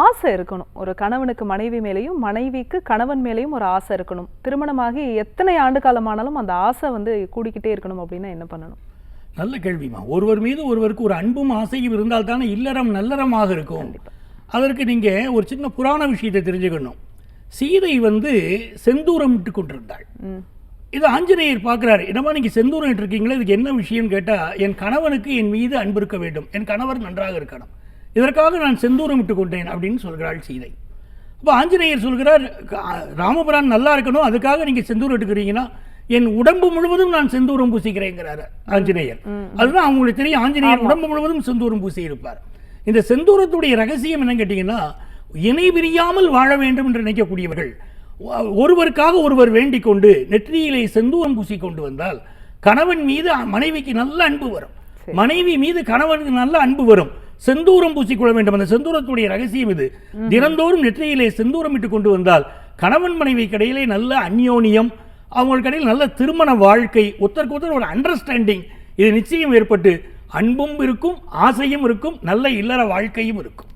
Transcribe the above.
ஆசை இருக்கணும். ஒரு கணவனுக்கு மனைவி மேலேயும், மனைவிக்கு கணவன் மேலேயும் ஒரு ஆசை இருக்கணும். திருமணமாகி எத்தனை ஆண்டு காலமானாலும் அந்த ஆசை வந்து கூடிக்கிட்டே இருக்கணும் அப்படின்னா என்ன பண்ணணும்? நல்ல கேள்விமா. ஒருவர் மீது ஒருவருக்கு ஒரு அன்பும் ஆசையும் இருந்தால் தானே இல்லறம் நல்லறமாக இருக்கும். அதற்கு நீங்கள் ஒரு சின்ன புராண விஷயத்தை தெரிஞ்சுக்கணும். சீதை வந்து செந்தூரம் இட்டு கொண்டிருந்தாள். இது ஆஞ்சநேயர் பார்க்குறாரு, என்னமா நீங்கள் செந்தூரம் இட்டு இருக்கீங்களே, இதுக்கு என்ன விஷயம் கேட்டால், என் கணவனுக்கு என் மீது அன்பு இருக்க வேண்டும், என் கணவர் நன்றாக இருக்கணும், இதற்காக நான் செந்தூரம் இட்டு கொண்டேன் அப்படின்னு சொல்கிறாள் சீதை. அப்போ ஆஞ்சநேயர் சொல்கிறார், ராமபிரான் நல்லா இருக்கணும், அதுக்காக நீங்கள் செந்தூரம் இட்டுக்கிறீங்கன்னா என் உடம்பு முழுவதும் நான் செந்தூரம் பூசிக்கிறேங்கிறாரு ஆஞ்சநேயர். அதுதான் அவங்களுக்கு தெரியும், ஆஞ்சநேயர் உடம்பு முழுவதும் செந்தூரம் பூசி இருப்பார். இந்த செந்தூரத்துடைய ரகசியம் என்னன்னு கேட்டீங்கன்னா, இணை பிரியாமல் வாழ வேண்டும் என்று நினைக்கக்கூடியவர்கள் ஒருவருக்காக ஒருவர் வேண்டிக் கொண்டு நெற்றியிலே செந்தூரம் பூசி கொண்டு வந்தால் கணவன் மீது மனைவிக்கு நல்ல அன்பு வரும், மனைவி மீது கணவனுக்கு நல்ல அன்பு வரும். செந்தூரம் பூசிக்கொள்ள வேண்டும். அந்த செந்தூரத்துடைய ரகசியம் இது. தினந்தோறும் நெற்றியிலே செந்தூரம் இட்டு கொண்டு வந்தால் கணவன் மனைவிக்கு இடையிலே நல்ல அந்யோன்யம், அவங்களுக்கு இடையில் நல்ல திருமண வாழ்க்கை, ஒருத்தருக்கு ஒருத்தர் ஒரு அண்டர்ஸ்டாண்டிங், இது நிச்சயம் ஏற்பட்டு அன்பும் இருக்கும், ஆசையும் இருக்கும், நல்ல இல்லற வாழ்க்கையும் இருக்கும்.